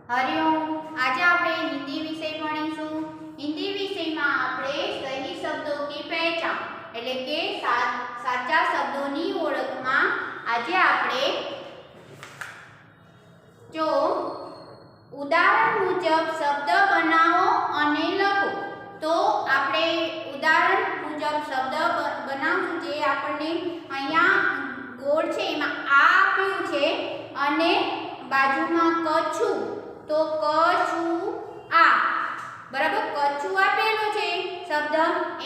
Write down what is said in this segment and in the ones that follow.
हरिओम। आज આપણે हिंदी विषय भणीशुं। हिंदी विषयમાં આપણે સહી શબ્દો की पहचान એટલે કે સાચા શબ્દોની ઓળખમાં આજે આપણે જો ઉદાહરણ મુજબ શબ્દ બનાવો અને લખો તો આપણે ઉદાહરણ મુજબ શબ્દ બનાવશું જે આપણને અહીંયા ગોળ છે એમાં આ આપ્યું છે અને બાજુમાં કछु तो कछुआ बराबर कछुआ पेलो छे शब्द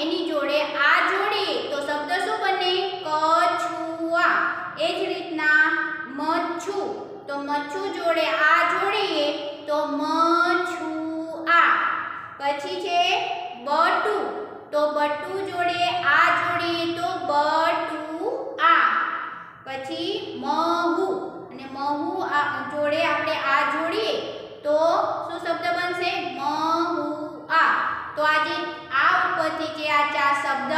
एनी जोड़े आ जोड़ीए तो शब्द शुं बने कछुआ। एज रीतना मच्छू तो मच्छू जोड़े आ जोड़ीए तो मछुआ। पछी छे बटू तो बटू जोड़े आ जोड़ीए तो बटुआ। पछी महू અને महू जोड़े આપણે आ जोड़ीए तो શું શબ્દ બનશે મહુઆ। તો આજે આ ઉપરથી જે આ ચાર શબ્દ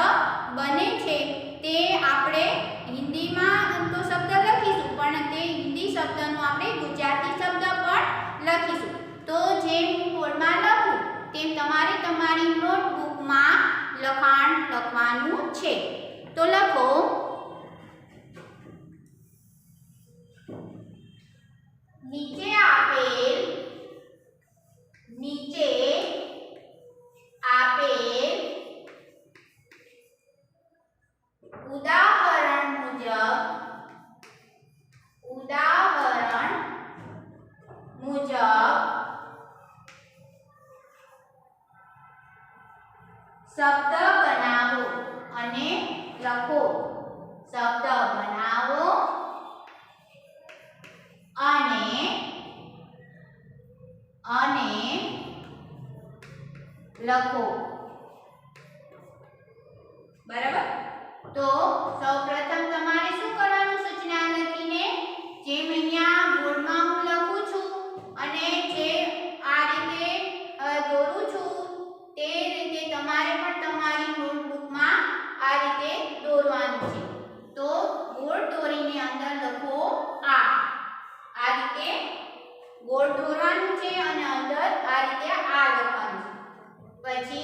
બને છે તે આપણે હિન્દીમાં તો શબ્દ લખીશું પણ તે હિન્દી શબ્દનો આપણે ગુજરાતી શબ્દ પણ લખીશું। તો જે હું બોર્ડમાં લખું તેમ તમારે તમારી નોટબુકમાં લખાણ લખવાનું છે। તો લખો नीचे आपेल उदाहरण मुजब शब्द बनावो अने लखो। शब्द बनावो अने लखो बराबर। तो सौप्रथम तमारे शुं करवानुं सूचना लखीने जेम अहींया बोर्डमां हुं लखुं छुं अने जे आ रीते दोरुं छुं ते रीते तमारे पण तमारी नोटबुकमां आ रीते दोरवानुं छे। तो बोर्ड दोरीने अंदर लखो आ रीते गोल दोरवानुं छे अने अंदर आ रीते आ लखवानुं छे। पछी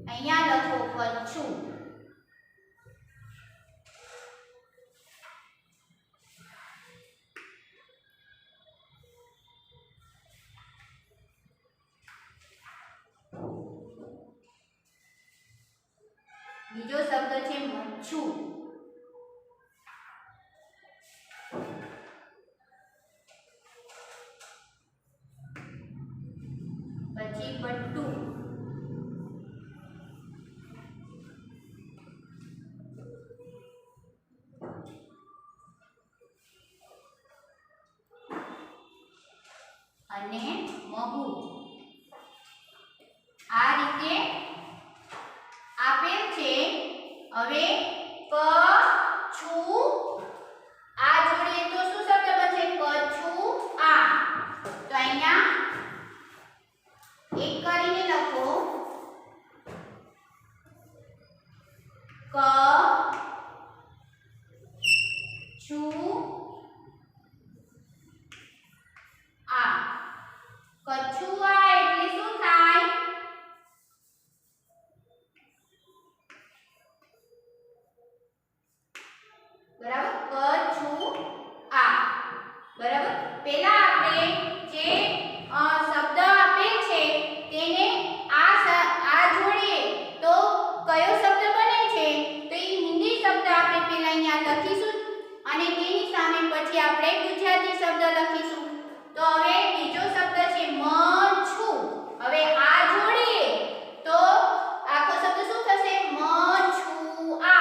अहींया लखो कच्छु। बीजो शब्द छे मच्छू। पछी बट्टू। अने महू। आ रीते आपेल छे। हवे कछु आ जोड़ीए तो शुं शब्द बनशे कछुआ। तो अहींया एक करीने लखो कछुआ। कछुआ એટલે શું થાય बराबर कछुआ बराबर। पहला આપણે જે શબ્દ આપેલ છે તેને આ જોડીએ તો કયો શબ્દ બને છે તો એ હિન્દી શબ્દ આપણે પહેલા અહીંયા લખીશું અને તેની સામે પછી આપણે ગુજરાતી શબ્દ લખીશું। તો હવે બીજો શબ્દ છે મચ્છુ। હવે આ જોડીએ તો આખો શબ્દ શું થશે મછુઆ।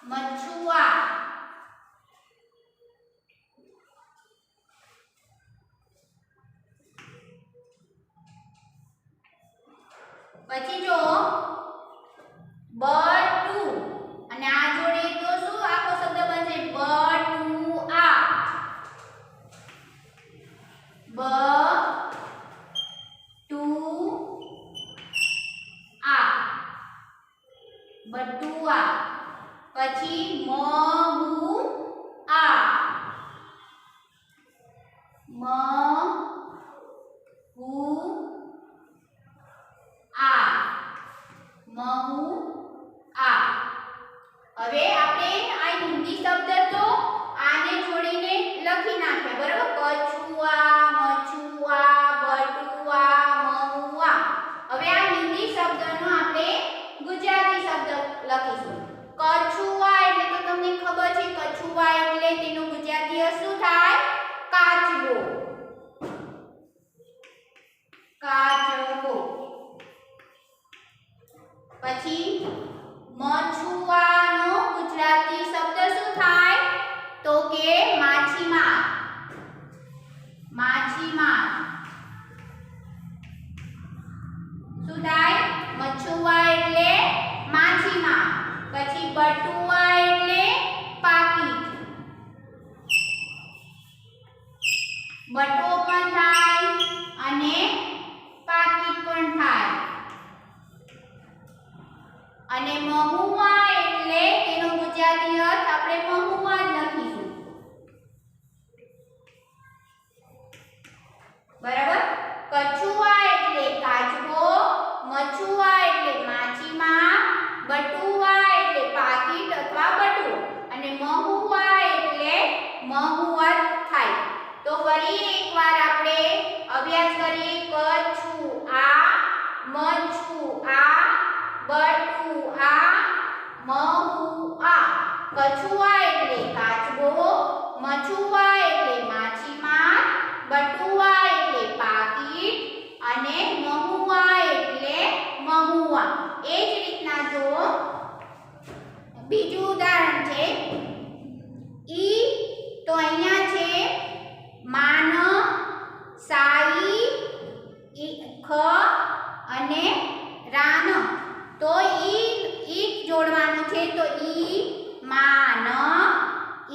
मछुआ। પછી જો બટુ અને આ જોડે તો શું આખો શબ્દ બનશે બટુઆ। बटुआ। म हु आ महु आ। હવે આપણે આ હિન્દી શબ્દ તો આને જોડીને લખી નાખ્યા બરાબર કછુઆ મછુઆ બટુઆ મહુઆ। હવે આ હિન્દી શબ્દનો આપણે ગુજરાતી શબ્દ લખીશું કછુઆ એટલે તો તમને ખબર છે કછુઆ એટલે તેનું ગુજરાતી શું થાય કાચબો કાચબો। પછી મછુઆનો ગુજરાતી શબ્દ શું થાય તો કે માછીમાર માછીમાર શું થાય મછુઆ એટલે માછીમાર। પછી બટુઆ એટલે પાકીટ બટો પણ થાય અને પાકીટ પણ થાય। અને મહુઆ એટલે તેનો ગુજરાતી અર્થ આપણે મહુઆ જ લખીશું બરાબર। કછુઆ એટલે કાચબો મછુઆ એટલે માછીમાર બટુઆ એટલે પાકીટ અથવા બટુઓ અને મહુઆ એટલે મહુઆ થાય। તો ફરી એકવાર આપણે અભ્યાસ કરીએ કછુઆ મછુઆ બટુઆ મહુઆ। કછુઆ એટલે કાચબો મછુઆ એટલે માછીમાર બટુઆ એટલે પાકીટ અને મહુઆ એટલે મહુઆ। એ જ રીતના જો બીજું ઉદાહરણ છે ઈ તો અહીંયા છે માન સાઈ ખ અને રાન તો ઈ જોડવાનું છે તો ઈ માન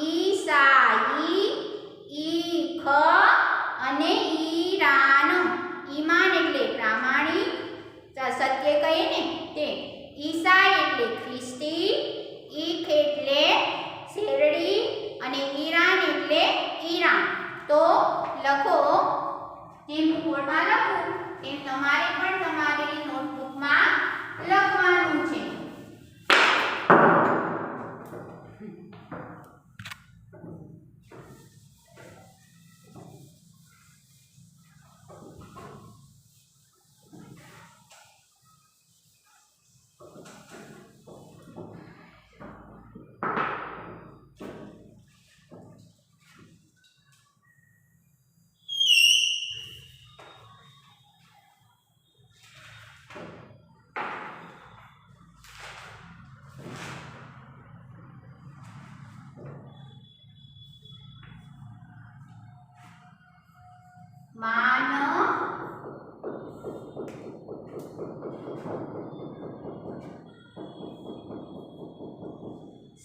ઈ સાઈ ઈ ખ અને ઈ રાન। ઈમાન એટલે પ્રામાણિક સત્ય કહીએ ને તે ઈસાઈ એટલે ખ્રિસ્તી ઈખ એટલે શેરડી અને ઈરાન એટલે ઈરાન। તો લખો જેમ બોર્ડમાં લખું તેમ તમારે પણ તમારી નોટબુકમાં લખવાનું છે। માન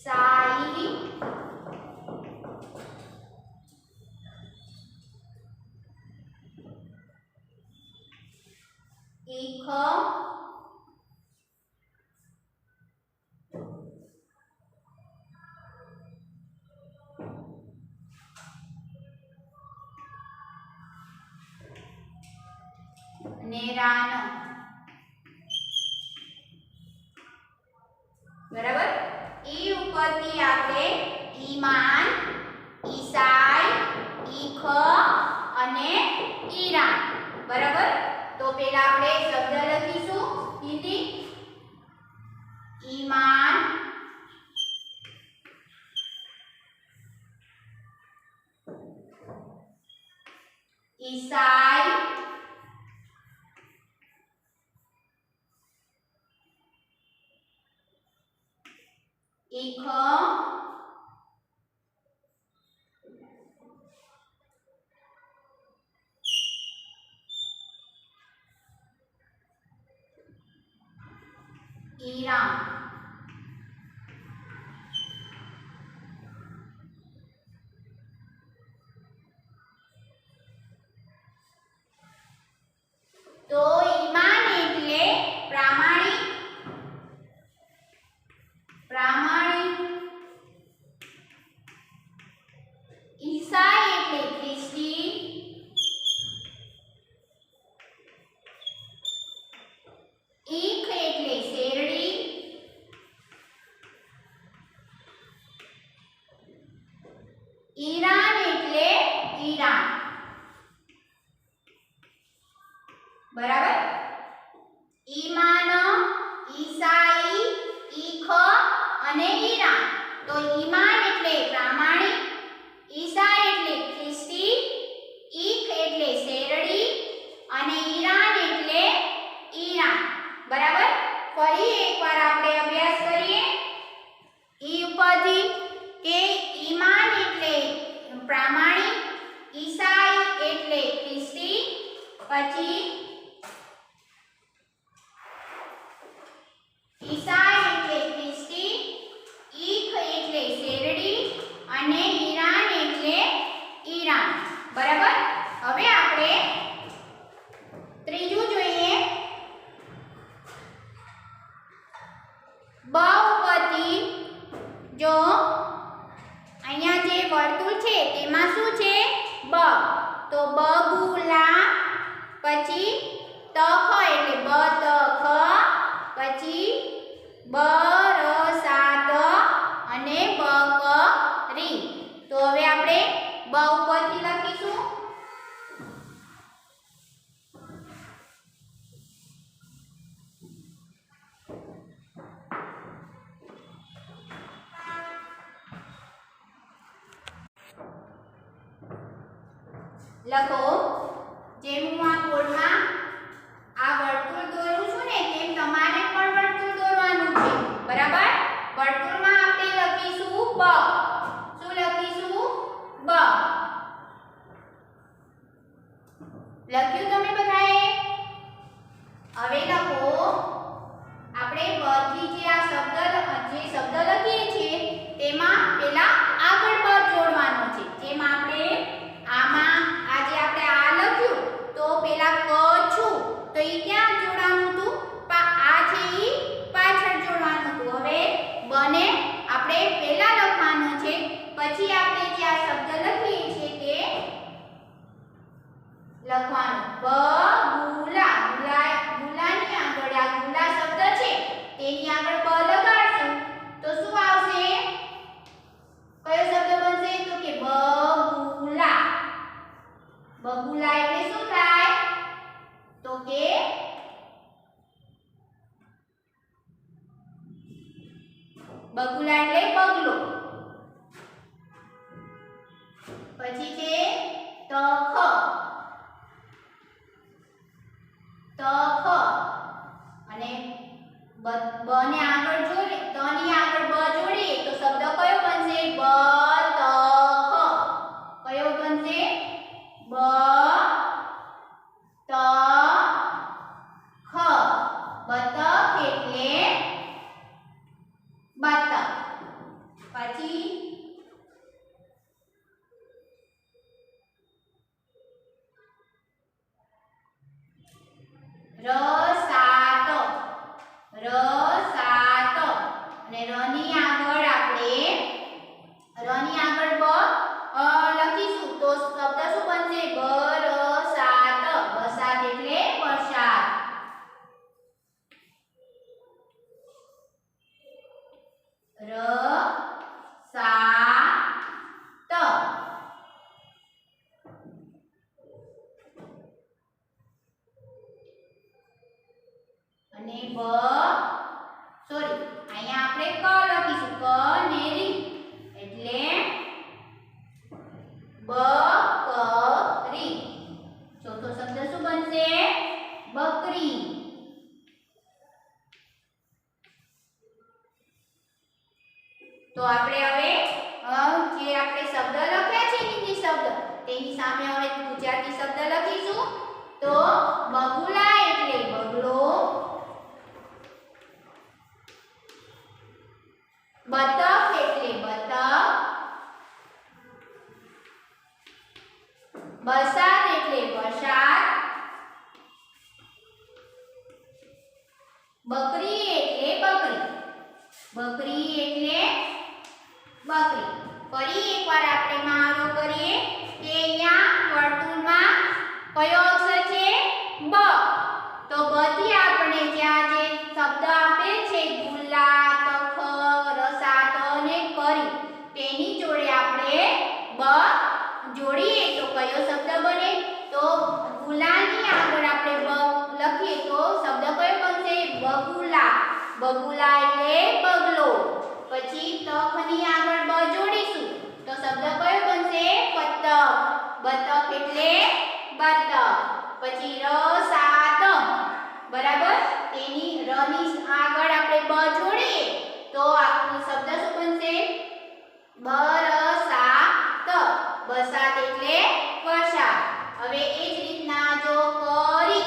સાઈ ઈખ અને રાન બરાબર। ઈ ઉપરથી આપણે ઈમાન ઈસાઈ ઈખ અને ઈરાન બરાબર। તો પહેલા આપણે શબ્દ લખીશું હિન્દી ઈમાન ईसाई ईख ईरान બરાબર. ઈમાન, ઈસાઈ, ઈખ અને ઈરાન. તો ઈમાન એટલે પ્રામાણિક, ઈસાઈ એટલે ખ્રિસ્તી, ઈખ એટલે શેરડી અને ઈરાન એટલે ઈરાન. બરાબર. ફરી એકવાર આપણે અભ્યાસ કરીએ. ઈ ઉપરથી કે ઈમાન એટલે પ્રામાણિક, ઈસાઈ એટલે ખ્રિસ્તી, પછી ઈસાઈ એટલે ખ્રિસ્તી, ઈખ એટલે શેરડી અને ઈરાન એટલે ઈરાન. બરાબર. હવે આપણે ત્રીજું જોઈએ. બ ઉપરથી જો અહીંયા જે વર્તુળ છે તેમાં શું છે? બ. તો બગુલા, પછી તખ એટલે બતખ, પછી બરસાત અને બકરી. તો હવે આપણે બ ઉપરથી લખીશું. લખો. જેમ હું આ બોર્ડમાં આ વર્તુળ દોરું છું ને તેમ તમારે પણ વર્તુળ દોરવાનું છે. બરાબર. વર્તુળમાં આપણે લખીશું બ. શું લખીશું? બ. લખ્યું તમે બધાએ? હવે લખો. આપણે બ થી જે આ શબ્દ લખીએ છીએ તેમાં પહેલા આગળ બ જોડવાનો છે. જેમ આપણે આમાં આજે આપણે આ લખ્યું તો પેલા ક છું તો ઈ ક્યાં જોડવાનું હતું? આ છે ઈ પાછળ જોડવાનું હતું. હવે બને આપણે પહેલા લખવાનું છે, પછી આપણે જે આ શબ્દ લખીએ છીએ તે લખવાનું. બગુલા. ગુલાની આગળ આ ગુલા શબ્દ છે તેની આગળ બ લગાડશું તો શું આવશે? કયો શબ્દ બનશે? તો કે બગુલા. બગુલા એટલે શું થાય? તો કે બગુલા એટલે બગલો. પછી છે તખ. તખ અને બ ને આગળ જોડે, ત ની આગળ બ જોડીએ તો શબ્દ કયો બનશે? બતખ. કયો બનશે? બતખ. બતખ એટલે બતક. પછી રસાત. રસાત અને ર ની આગળ આપણે લખીશું તો શબ્દ શું બનશે? બરસાત. બરસાત એટલે વરસાદ. રસાત. અને અહીંયા આપણે ક લખીશું. ક ને રી એટલે બકરી. ચોથો શબ્દ શું બનશે? બકરી. તો આપણે હવે જે આપણે શબ્દ લખ્યા છે હિન્દી શબ્દ તેની સામે હવે ગુજરાતી શબ્દ લખીશું. તો બગુલા એટલે બગલો, બતક એટલે બતક, બરસાત એટલે વરસાદ, બકરી એટલે બકરી. બકરી એટલે બકરી. ફરી એકવાર આપણે મહાવરો કરીએ કે અહીંયા વર્તુળમાં કયો અક્ષર છે? બ. તો બ થી આપણે જ્યાં જે શબ્દ આપેલ છે ગુલા, તખ, રસાત અને કરી તેની જોડે આપણે બ જોડીએ તો કયો શબ્દ બને? તો બગુલા એટલે બગલો. પછી તક ની આગળ બ જોડીશું તો શબ્દ કયો બનશે? બતક. બતક એટલે બતક. પછી રસાત, બરાબર, તેની ર ની આગળ આપણે બ જોડીએ તો આખું શબ્દ શું બનશે? બરસાત. બરસાત એટલે વરસાદ. હવે એ જ રીતના જો કરી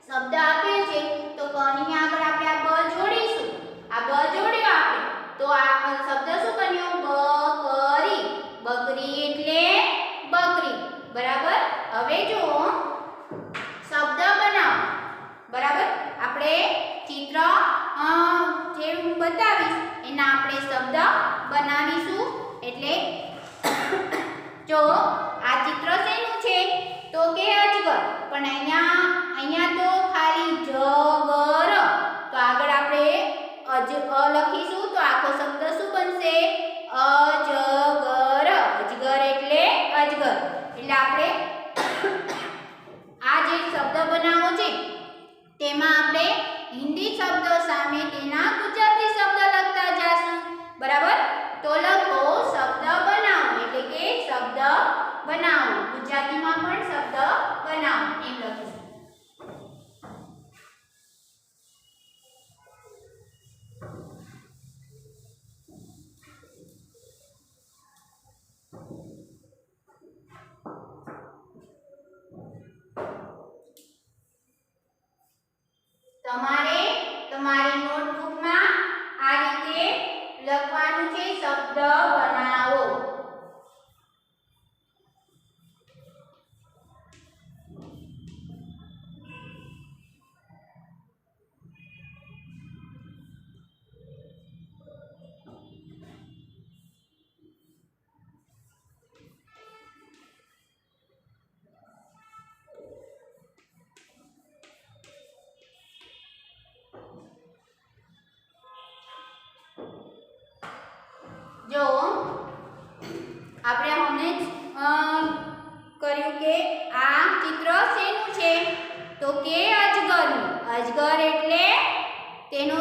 શબ્દ આપેલ છે તો કની આગળ આપણે આ બ જોડીશું. આ બ જોડ્યો આપણે તો આ શબ્દ શું બન્યો? બકરી. બકરી એટલે બકરી, બરાબર. હવે જો શબ્દ બનાવો, બરાબર. આપણે ચિત્ર જે હું બતાવીશ એના આપણે શબ્દ બનાવીશું. એટલે જો આ ચિત્ર શેનું છે? તો કે અજગર. પણ અહીંયા તો ખાલી જગર, તો આગળ આપણે લખીશું તો આખો શબ્દ શું બનશે? અજગર. અજગર એટલે અજગર. એટલે આપણે આ જે શબ્દ બનાવો છે તેમાં આપણે હિન્દી શબ્દ સામે તેના ગુજરાતી શબ્દ લખતા જાશું, બરાબર. તો લખો શબ્દ બનાવો, એટલે કે શબ્દ બનાવો. ગુજરાતીમાં પણ શબ્દ બનાવો એમ લખીશું. તમારે તમારી નોટબુકમાં આ રીતે લખવાનું છે, શબ્દ બનાવો. જો આપણે હમણે જ કર્યું કે આ ચિત્ર શેનું છે? તો કે અજગરનું. અજગર એટલે તેનો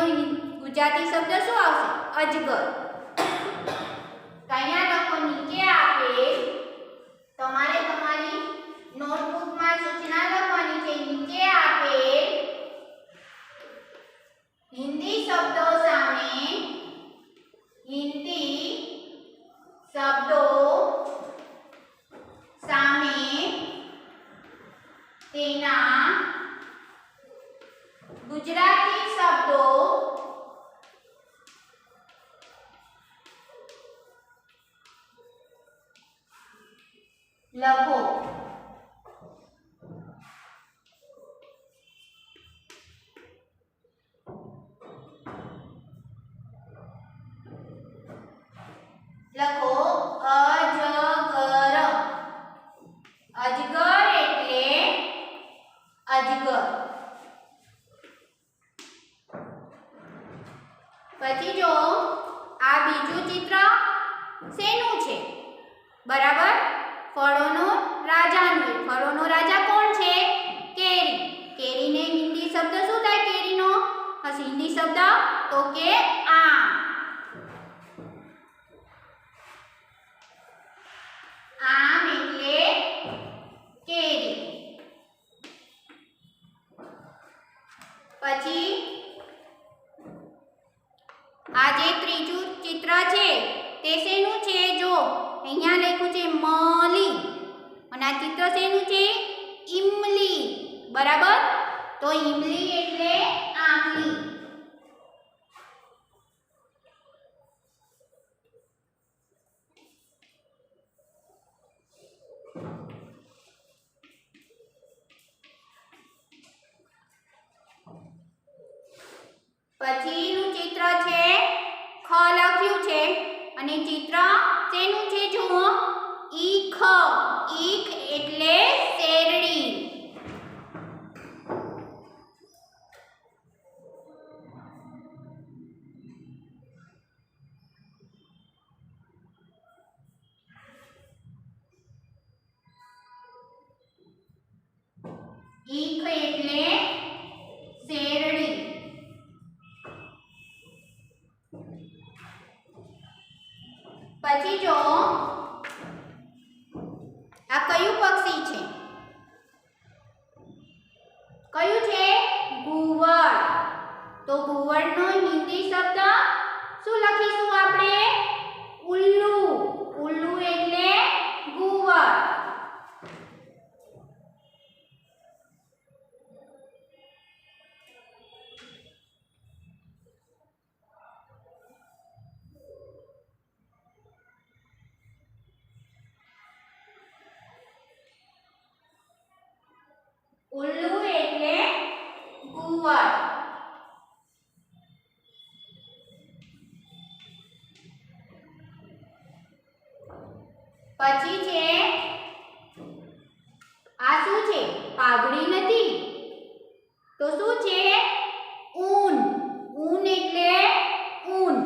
ગુજરાતી શબ્દ શું આવશે? અજગર. અહીંયા લખો નીચે આપે. તમારે તમારી નોટબુકમાં સૂચના લખવાની છે. નીચે આપે હિન્દી શબ્દો સામે હિન્દી શબ્દો સામે તેના ગુજરાતી શબ્દો લખો. લખો અજગર. અજગર એટલે અજગર. પછી જો આ બીજું ચિત્ર શેનું છે? બરાબર, ફળોનો રાજાનું. ફળોનો રાજા કોણ છે? કેરી. કેરીને હિન્દી શબ્દ શું થાય? કેરીનો હિન્દી શબ્દ તો કે આમ. આમ એટલે કેરી. પછી આ જે ત્રીજું ચિત્ર છે તે શેનું છે? જો અહીંયા લખ્યું છે મલી, અને આ ચિત્ર શેનું છે? ઈમલી, બરાબર. તો ઈમલી એટલે આંબલી. પછીનું ચિત્ર છે ખ લખ્યું છે, અને ચિત્ર શેનું છે? જુઓ ઈખ. ઈખ એટલે શેરડી. ઈખ એટલે શેરડી. શું લખીશું આપણે? ઉલ્લુ. ઉલ્લુ એટલે ઘુવડ. ઉલ્લુ એટલે ઘુવડ. પછી છે આ શું છે? પાઘડી નથી તો શું છે? ઊન. ઊન એટલે ઊન.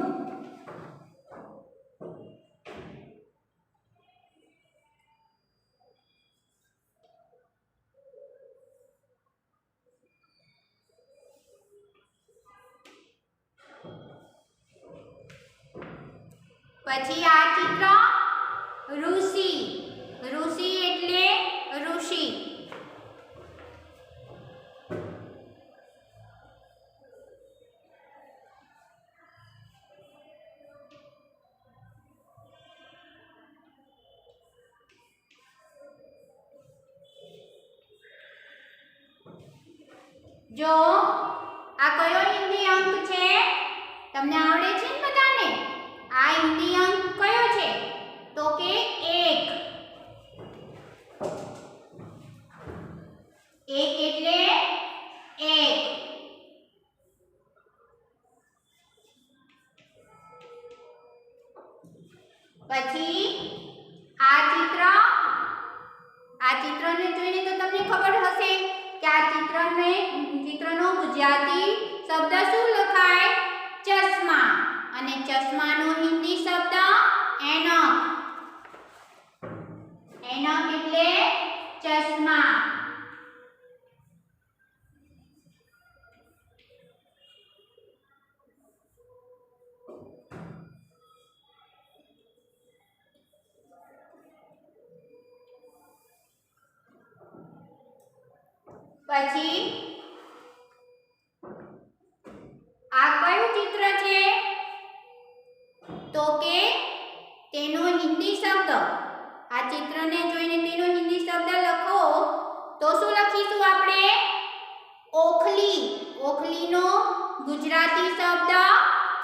પછી આ ચિત્ર ઋષિ. ઋષિ એટલે ઋષિ. જો આ કયો હિન્દી અંક છે? તમને આવડે છે ને બધાને? આ હિન્દી અંક કયો છે? તો કે 1. 1 એટલે 1. પછી આ ચિત્રને જોઈને તો તમને ખબર હશે કે આ ચિત્રનો ગુજરાતી શબ્દ શું લખાય? ચશ્મા. અને ચશ્માનો હિન્દી શબ્દ એનક. એનક એટલે ચશ્મા. પછી આ કયું ચિત્ર છે? તો કે તેનો હિન્દી શબ્દ. આ ચિત્રને જોઈને તેનો હિન્દી શબ્દ લખો તો શું લખીશું આપણે? ઓખલી. ઓખલીનો ગુજરાતી શબ્દ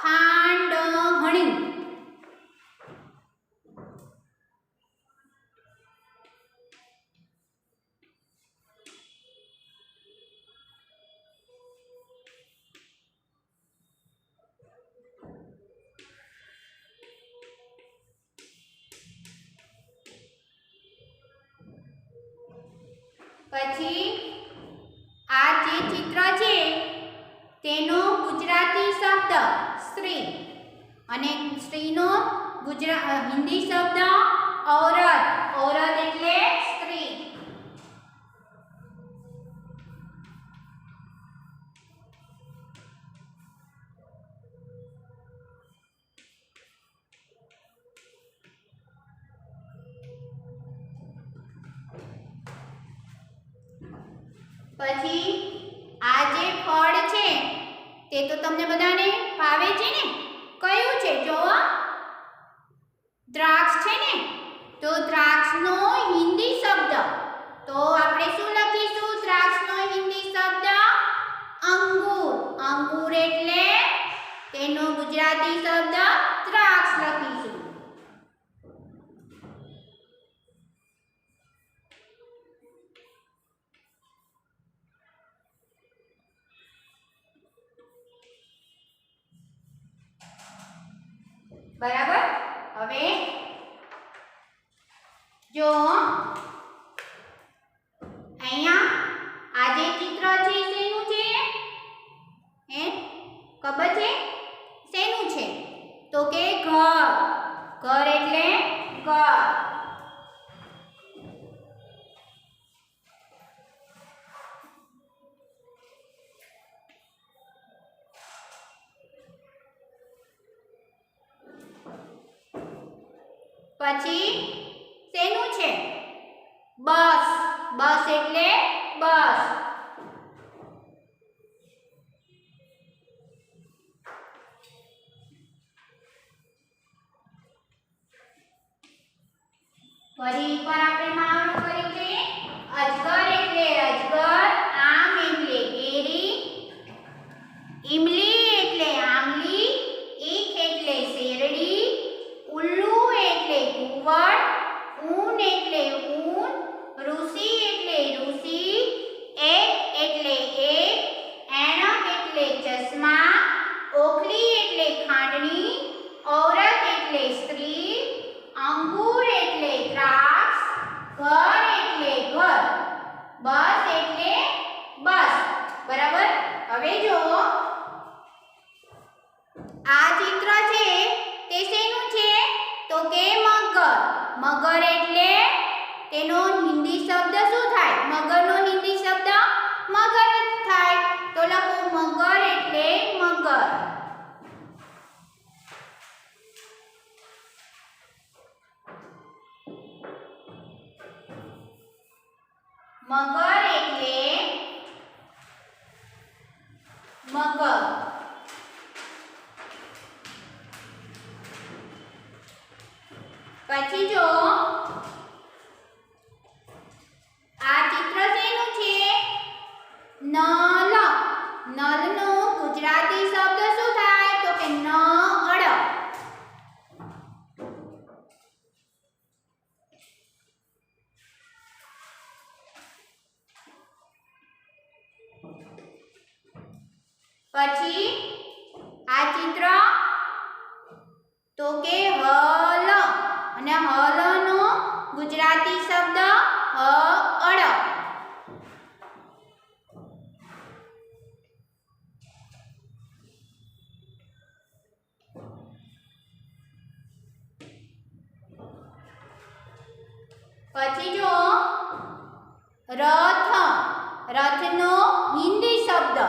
ખાંડહણી. પછી આ જે ચિત્ર છે તેનો ગુજરાતી શબ્દ સ્ત્રી અને સ્ત્રીનો હિન્દી શબ્દ ઔરત. ઔરત એટલે સ્ત્રી. પછી આ જે ફળ છે તે તો તમને બધાને ભાવે છે ને? કયું છે? જોવો, દ્રાક્ષ છે ને? તો દ્રાક્ષનો હિન્દી શબ્દ તો આપણે શું લખીશું? દ્રાક્ષનો હિન્દી શબ્દ અંગૂર. અંગૂર એટલે તેનો ગુજરાતી શબ્દ દ્રાક્ષ લખીશું. બરાબર. હવે જો અહીંયા આ જે ચિત્ર છે શેનું છે? ખબર છે શેનું છે? તો કે ઘર. ઘર એટલે ઘર. પછી શેનું છે? બસ. બસ એટલે બસ. ફરી એકવાર આપણે મહાવરો કરી છે. અજગર એટલે અજગર, આમ એટલે કેરી, ઈમલી એટલે આમલી, ઈખ એટલે શેરડી, ઉલ્લુ એટલે કુંવળ, ઊન એટલે ઊન, ઋષિ એટલે ઋષિ, એક એટલે એક, એણક એટલે ચશ્મા, ઓખલી એટલે ખાંડણી, ઔરત એટલે સ્ત્રી, અંગૂર એટલે દ્રાક્ષ, ઘર એટલે ઘર, બસ એટલે બસ. બરાબર. હવે જો આ ચિત્ર છે તે શેનું છે? તો કે મગર. મગર એટલે તેનો હિન્દી શબ્દ શું થાય? મગરનો હિન્દી શબ્દ મગર જ થાય. તો લખો મગર એટલે મગર. મગર એટલે મગર. પછી જો આ ચિત્ર શેનું છે? નલ. નલનો ગુજરાતી શબ્દ શું થાય? તો કે નળ. પછી આ ચિત્ર તો કે હલ. અને હલનો ગુજરાતી શબ્દ હળ. પછી જો રથ. રથનો હિન્દી શબ્દ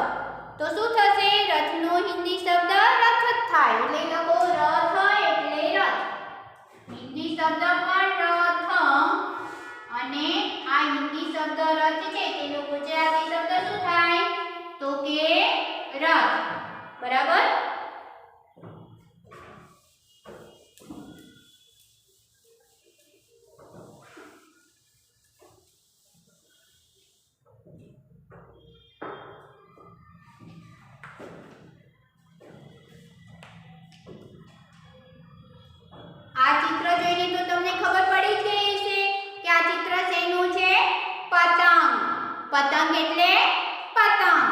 તો શું થશે? રથનો હિન્દી શબ્દ રથ જ થાય. એટલે લખો રથ એટલે રથ. હિન્દી શબ્દ પણ રથ. અને આ હિન્દી શબ્દ રથ છે તેનો ગુજરાતી શબ્દ શું થાય? તો કે રથ. બરાબર. આ ચિત્ર જોઈને તો તમને ખબર પડી જ ગઈ હશે કે આ ચિત્ર શેનું છે? પતંગ. પતંગ એટલે પતંગ.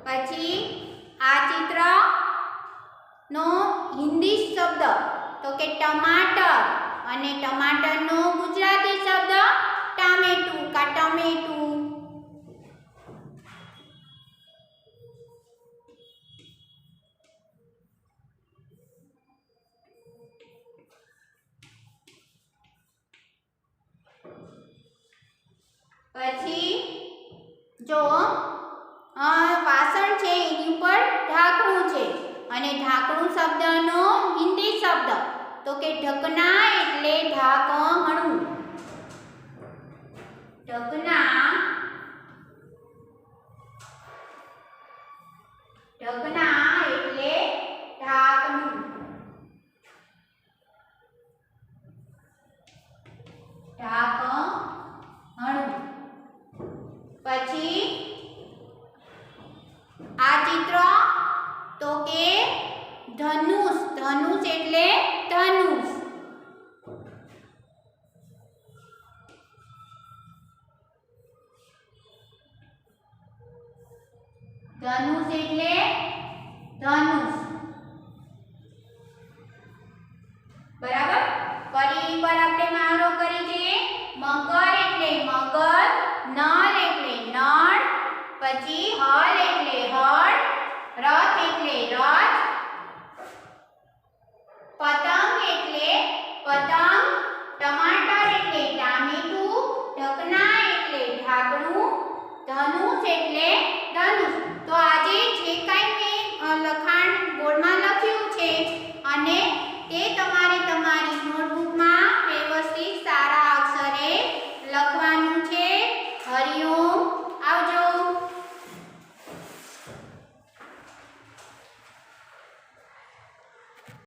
પછી આ ચિત્ર નો હિન્દી શબ્દ તો કે ટમાટર. અને ટમાટરનો ગુજરાતી શબ્દ ટામેટું કા ટમેટું. પછી જો વાસણ છે એની ઉપર ઢાંકણું છે. અને ઢાંકણું શબ્દનો હિન્દી શબ્દ તો કે ઢકના એટલે ઢાંકણું. ઢકના. ઢકના એટલે ઢાંકણું. ઢાંકણું. પછી આ ચિત્ર તો કે ધનુષ. ધનુષ એટલે ધનુષ. ધનુષ એટલે ધનુષ. બરાબર. ફરી એકવાર આપણે મહાવરો કરી છે. મગર એટલે મગર, નળ એટલે નળ, પછી